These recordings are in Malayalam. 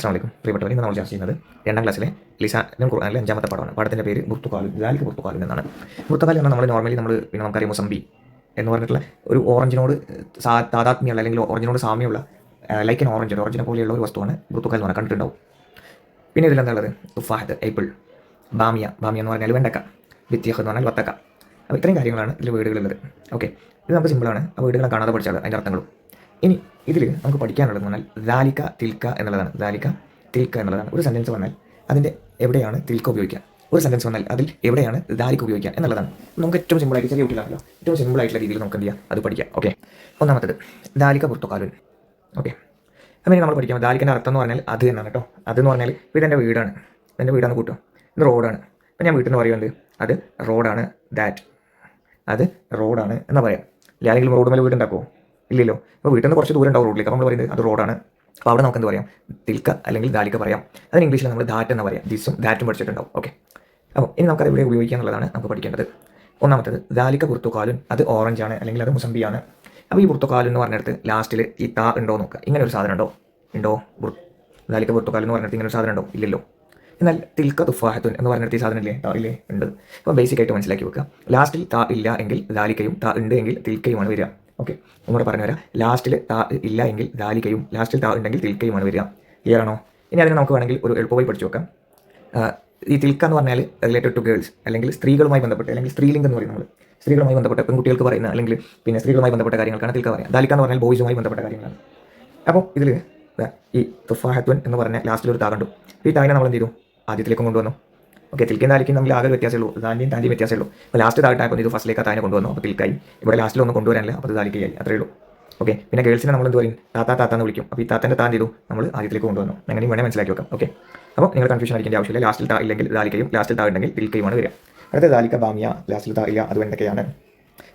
അസ്സലാമു അലൈക്കും പ്രിയപ്പെട്ടവരെ, ഇന്ന് നമ്മൾ ചർച്ച ചെയ്യുന്നത് 2ാം ക്ലാസ്സിലെ ലിസാനും ഖുർആനിലെ 5ാമത്തെ പാഠമാണ്. പാഠത്തിൻ്റെ പേര് ബുർത്തുകാലുൻ, ദാലിക ബുർത്തുകാലുൻ എന്നാണ്. ബുർത്തുകാൽ എന്നാൽ നമ്മൾ നോർമലി പിന്നെ നമുക്കറിയാം മുസംബി എന്ന് പറഞ്ഞിട്ടുള്ള ഒരു ഓറഞ്ചിനോട് താതാത്മ്യമുള്ള അല്ലെങ്കിൽ ഓറഞ്ചിനോട് സാമ്യമുള്ള ലൈക്ക് ഓറഞ്ചിനെ പോലെയുള്ള ഒരു വസ്തുവാണ് ബുർത്തുകാൽ എന്ന് പറഞ്ഞാൽ കണ്ടിട്ടുണ്ടാവും. പിന്നെ ഇതിലെന്താ ഉള്ളത്? തുഫാഹത്ത്, ആപ്പിൾ, ബാമിയ എന്ന് പറഞ്ഞാൽ വെണ്ടക്ക, ബിത്തിയഹ് എന്ന് പറഞ്ഞാൽ വത്തക്ക. അപ്പോൾ ഇത്രയും കാര്യങ്ങളാണ് ഇതിൽ വീടുകളുള്ളത്. ഓക്കെ, ഇത് നമുക്ക് സിമ്പിളാണ്. ആ വീടുകളെ കാണാതെ പഠിച്ചാൽ അതിൻ്റെ അർത്ഥങ്ങളും. ഇനി ഇതിൽ നമുക്ക് പഠിക്കാനുള്ളതെന്ന് പറഞ്ഞാൽ ദാലിക തിൽക്ക എന്നുള്ളതാണ്. ദാലിക തിൽക്ക എന്നുള്ളതാണ്. ഒരു സെൻറ്റൻസ് വന്നാൽ അതിൻ്റെ എവിടെയാണ് തിൽക്ക ഉപയോഗിക്കുക, ഒരു സെൻറ്റൻസ് വന്നാൽ അതിൽ എവിടെയാണ് ദാലിക ഉപയോഗിക്കുക എന്നുള്ളതാണ്. നമുക്ക് ഏറ്റവും സിമ്പിളായിട്ട്, ചെറിയ കുട്ടികളാണല്ലോ, ഏറ്റവും സിമ്പിളായിട്ടുള്ള രീതിയിൽ നമുക്ക് എന്ത് ചെയ്യാം, അത് പഠിക്കാം. ഓക്കെ, ഒന്നാമത്തേത് ദാലിക പുർത്തുകാലുൻ. ഓക്കെ, അങ്ങനെ നമ്മൾ പഠിക്കാം. ദാലിക്കൻ്റെ അർത്ഥം എന്ന് പറഞ്ഞാൽ അത് എന്നാണ് കേട്ടോ. അതെന്ന് പറഞ്ഞാൽ ഇപ്പോൾ ഇതെൻ്റെ വീടാണ്, എൻ്റെ വീടാണ് കൂട്ടും, ഇത് റോഡാണ്. അപ്പോൾ ഞാൻ വീട്ടിൽ നിന്ന് പറയുന്നത് അത് റോഡാണ്, ദാറ്റ് അത് റോഡാണ് എന്ന് പറയാം. ഇല്ല ആരെങ്കിലും റോഡ് മേലെ വീടുണ്ടാക്കുമോ? ഇല്ലല്ലോ. അപ്പോൾ വീട്ടിൽ നിന്ന് കുറച്ച് ദൂരം ഉണ്ടാവും റോഡിലേക്ക്. അപ്പോൾ നമ്മൾ പറയുന്നത് അത് റോഡാണ്. അപ്പോൾ അവിടെ നമുക്ക് എന്ത് പറയാം? തിൽക്ക അല്ലെങ്കിൽ ദാലിക്ക പറയാം. അതിന് ഇംഗ്ലീഷിൽ നമ്മൾ ദാറ്റ് എന്ന് പറയാം. ദിസും ദാറ്റും പഠിച്ചിട്ടുണ്ടാവും. ഓക്കെ, അപ്പോൾ ഇനി നമുക്കത് ഇവിടെ ഉപയോഗിക്കുക എന്നുള്ളതാണ് നമുക്ക് പഠിക്കേണ്ടത്. ഒന്നാമത്തേത് ദാലിക്ക പുർത്തുകാലുൻ, അത് ഓറഞ്ചാണ് അല്ലെങ്കിൽ അത് മുസംബിയാണ്. അപ്പോൾ ഈ പുർത്തുകാലുൻ എന്ന് പറഞ്ഞിടത്ത് ലാസ്റ്റിൽ ഈ താ ഉണ്ടോ നോക്കുക. ഇങ്ങനെ ഒരു സാധനം ഉണ്ടോ? ദാലിക്ക പുർത്തുകാലുൻ എന്ന് പറഞ്ഞിടത്ത് ഇങ്ങനെ ഒരു സാധനം ഉണ്ടോ? ഇല്ലല്ലോ. എന്നാൽ തിൽക്ക തുഫാഹത്തുൻ എന്ന് പറഞ്ഞിടത്ത് ഈ സാധനം ഇല്ലേ? താ ഇല്ലേ? ഉണ്ട്. അപ്പോൾ ബേസിക്കായിട്ട് മനസ്സിലാക്കി വെക്കുക. ലാസ്റ്റിൽ താ ഇല്ല എങ്കിൽ ദാലിക്കയും, താ ഉണ്ട് എങ്കിൽ തിൽക്കയുമാണ് വരിക. ഓക്കെ, ഒന്നുകൂടെ പറഞ്ഞു തരാം. ലാസ്റ്റിൽ താ ഇല്ല എങ്കിൽ ദാലിക്കയും, ലാസ്റ്റിൽ താ ഉണ്ടെങ്കിൽ തിൽക്കയുമാണ് വരിക. ക്ലിയർ ആണോ? ഇനി അതിന് നമുക്ക് വേണമെങ്കിൽ ഒരു എളുപ്പമായി പഠിച്ചു വെക്കാം. ഈ തിൽക്ക എന്ന് പറഞ്ഞാൽ റിലേറ്റഡ് ടു ഗേൾസ് അല്ലെങ്കിൽ സ്ത്രീകളുമായി ബന്ധപ്പെട്ട്, അല്ലെങ്കിൽ സ്ത്രീലിംഗം എന്ന് പറയുന്നത് സ്ത്രീകളുമായി ബന്ധപ്പെട്ട പെൺകുട്ടികൾക്ക് പറയുന്ന അല്ലെങ്കിൽ പിന്നെ സ്ത്രീകളുമായി ബന്ധപ്പെട്ട കാര്യങ്ങൾക്കാണ് തിൽക്ക പറയുക. ദാലിക്ക എന്ന് പറഞ്ഞാൽ ബോയ്സുമായി ബന്ധപ്പെട്ട കാര്യങ്ങളാണ്. അപ്പോൾ ഇതിൽ ഈ തുഫാഹത്തുൻ എന്ന് പറഞ്ഞ ലാസ്റ്റിൽ ഒരു താ കണ്ടു. ഈ താങ്ങിനെ നമ്മൾ എന്ത് ചെയ്തു? ആദ്യത്തിലേക്കും കൊണ്ടുവന്നു. ഓക്കെ, തിൽക്കയും ദാലിക്കയും തമ്മിൽ ആകെ വ്യത്യാസമുള്ളൂ, താൻ്റെയും വ്യത്യാസമുള്ളൂ. അപ്പോൾ ലാസ്റ്റ് താഴ്ത്തായപ്പോൾ ഇത് ഫസ്റ്റിലേക്ക് താനെ കൊണ്ടുവന്നു. അപ്പോൾ തിൽക്കായി. ഇവിടെ ലാസ്റ്റിൽ ഒന്നും കൊണ്ടുവരാനില്ല, അപ്പോൾ ദാലിക്കയായി. അത്രയേ ഉള്ളൂ. ഓക്കെ, പിന്നെ ഗേൾസിനെ നമ്മൾ എന്ത് പറയും? താത്താന്ന് വിളിക്കും. അപ്പോൾ ഈ താത്തൻ്റെ താൻ ചെയ്തു നമ്മൾ ആദ്യത്തിലേക്ക് കൊണ്ടുവന്നു. അങ്ങനെയും വേണേൽ മനസ്സിലാക്കി വെക്കാം. ഓക്കെ, അപ്പോൾ നിങ്ങൾ കൺഫ്യൂഷൻ അടിക്കേണ്ട ആവശ്യമില്ല. ലാസ്റ്റിൽ താ ഇല്ലെങ്കിൽ ദാലിക്കയും, ലാസ്റ്റിൽ താ ഉണ്ടെങ്കിൽ തിൽക്കയുമാണ് വരിക. അടുത്ത ദാലിക്ക ബാമിയ, ലാസ്റ്റിൽ താ ഇല്ല, അത് വെണ്ടക്കയാണ്.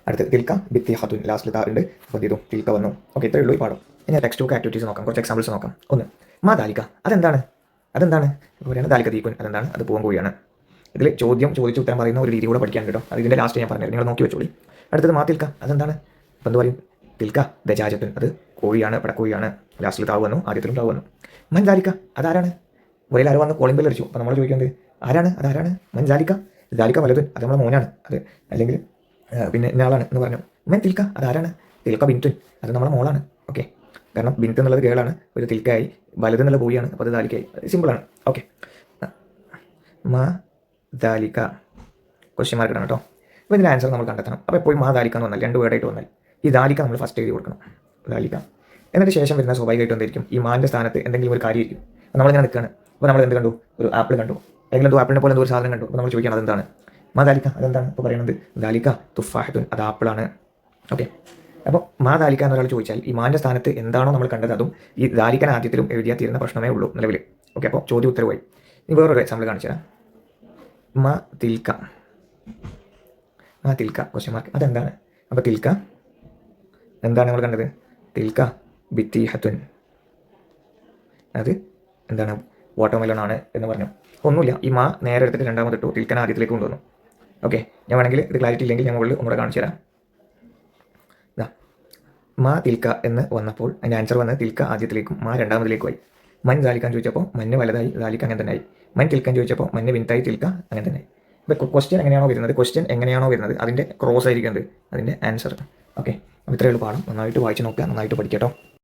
അടുത്ത് തിൽക്ക ബിത്തിയഹത്തുൻ, ലാസ്റ്റിൽ താ ഉണ്ട്, അപ്പോൾ ചെയ്തു തിൽക്ക വന്നു. ഓക്കെ, ഇത്രയേ ഉള്ളൂ ഈ പാഠം. ഇനി ടെക്സ്റ്റ് ബുക്ക് ആക്ടിവിറ്റീസ് നോക്കാം, കുറച്ച് എക്സാമ്പിൾസ് നോക്കാം. ഒന്ന്, മാ ദാലിക്ക, അതെന്താണ്? ഇപ്പോൾ പറയുന്നത് ദാലിക്ക തീക്കുൻ, അതെന്താണ്? അത് പൂവൻ കോഴിയാണ്. ഇതിൽ ചോദ്യം ചോദിച്ച് ഉത്തരം പറയുന്ന ഒരു രീതി കൂടെ പഠിക്കാൻ കേട്ടോ. അത് ഇതിൻ്റെ ലാസ്റ്റ് ഞാൻ പറഞ്ഞത്, നിങ്ങൾ നോക്കി വെച്ചോളി. അടുത്തത് മാ തിൽക്ക, അതെന്താണ്? അപ്പോൾ എന്ത് പറയും? തിൽക്ക ദജാജത്തുൻ, അത് കോഴിയാണ്, പടക്കോഴിയാണ്. ലാസ്റ്റിൽ താവ് വന്നു, ആദ്യത്തിലും താവ് വന്നു. മൻ ദാലിക്ക, അതാരാണ്? ഒരേ ആരോ വന്ന് കോളിംഗ് ബെൽ അടിച്ചു. അപ്പോൾ നമ്മൾ ചോദിക്കുന്നത് ആരാണ്? അതാരാണ്? മൻ ദാലിക്ക, ദാലിക്ക വലുതുൻ, അത് നമ്മുടെ മോനാണ്. അത് അല്ലെങ്കിൽ പിന്നെ ഇന്നയാളാണ് എന്ന് പറഞ്ഞു. മൻ തിൽക്ക, അതാരാണ്? തിൽക്ക ബിൻതുൻ, അത് നമ്മുടെ മോളാണ്. ഓക്കെ, കാരണം ബിൻത്ത് എന്നുള്ളത് ഗേളാണ്, ഒരു തിൽക്കായി. വലുത് എന്നുള്ള ബോയിയാണ്, അപ്പോൾ അത് ദാലിക്കായി. സിമ്പിളാണ്. ഓക്കെ, മാ ദാലിക്ക ക്വസ്റ്റ്യൻ മാർക്ക് ഇടണം കേട്ടോ. അപ്പോൾ ഇതിൻ്റെ ആൻസർ നമ്മൾ കണ്ടെത്തണം. അപ്പോൾ എപ്പോഴും മാ ദാലിക്ക എന്ന് വന്നാൽ, 2 വേർഡായിട്ട് വന്നാൽ ഈ ദാലിക്ക നമ്മൾ ഫസ്റ്റ് എഴുതി കൊടുക്കണം, ദാലിക്ക. എന്നിട്ട് ശേഷം വരുന്ന സ്വാഭാവികമായിട്ട് എന്തായിരിക്കും? ഈ മാൻ്റെ സ്ഥാനത്ത് എന്തെങ്കിലും ഒരു കാര്യമായിരിക്കും. അപ്പോൾ നമ്മളിങ്ങനെ നിൽക്കുകയാണ്. അപ്പോൾ നമ്മൾ എന്ത് കണ്ടു? ഒരു ആപ്പിൾ കണ്ടു, അല്ലെങ്കിൽ എന്തോ ആപ്പിളിനെ പോലെ എന്തോ ഒരു സാധനം കണ്ടു. അപ്പോൾ നമ്മൾ ചോദിക്കണം അതെന്താണ്? മാ ദാലിക്ക, അതെന്താണ്? ഇപ്പോൾ പറയുന്നത് ദാലിക്ക തുഫാഹത്തുൻ, അത് ആപ്പിളാണ്. ഓക്കെ, അപ്പോൾ മാ ദാലിക്ക എന്നൊരാൾ ചോദിച്ചാൽ ഈ മാൻ്റെ സ്ഥാനത്ത് എന്താണോ നമ്മൾ കണ്ടത് അതും ഈ ദാലിക്കൻ ആദ്യത്തിലും എഴുതിയാൽ തീരുന്ന പ്രശ്നമേ ഉള്ളൂ നിലവിൽ. ഓക്കെ, അപ്പോൾ ചോദ്യം ഉത്തരവായി. ഇനി വേറൊരു എക്സാമ്പിൾ കാണിച്ചു തരാം. മാ തിൽക്ക, ക്വസ്റ്റ്യൻ മാർക്ക്, അതെന്താണ്? അപ്പോൾ തിൽക്ക എന്താണ് നമ്മൾ കണ്ടത്? തിൽക്ക ബിത്തിഹത്തുൻ, അത് എന്താണ്? വാട്ടർമെലൺ ആണ് എന്ന് പറഞ്ഞു. ഒന്നുമില്ല, ഈ മാ നേരെ എടുത്തിട്ട് രണ്ടാമതിട്ടു, തിൽക്കൻ ആദ്യത്തിലേക്ക് കൊണ്ടുവന്നു. ഓക്കെ, ഞാൻ വേണമെങ്കിൽ ഇത് ക്ലാരിറ്റി ഇല്ലെങ്കിൽ ഞാൻ മുകളിൽ ഒന്നുകൂടെ കാണിച്ചു തരാം. മാ തിൽക്ക എന്ന് വന്നപ്പോൾ അതിൻ്റെ ആൻസർ വന്നത് തിൽക്ക ആദ്യത്തിലേക്കും മാ രണ്ടാമതിലേക്കുമായി. മൻ ദാലിക്കാൻ ചോദിച്ചപ്പോൾ മഞ്ഞ് വലുതായി, ദാലിക്ക അങ്ങനെ തന്നെ ആയി. മൻ തിൽക്കാൻ ചോദിച്ചപ്പോൾ മഞ്ഞ് വിൻതായി, തിൽക്ക അങ്ങനെ തന്നെ ആയി. ഇപ്പോൾ ക്വസ്റ്റ്യൻ എങ്ങനെയാണോ വരുന്നത് അതിൻ്റെ ക്രോസ് ആയിരിക്കുന്നത് അതിൻ്റെ ആൻസർ. ഓക്കെ, അപ്പോൾ ഇത്രയേ ഉള്ളൂ പാഠം. നന്നായിട്ട് വായിച്ച് നോക്കുക, നന്നായിട്ട് പഠിക്കട്ടോ.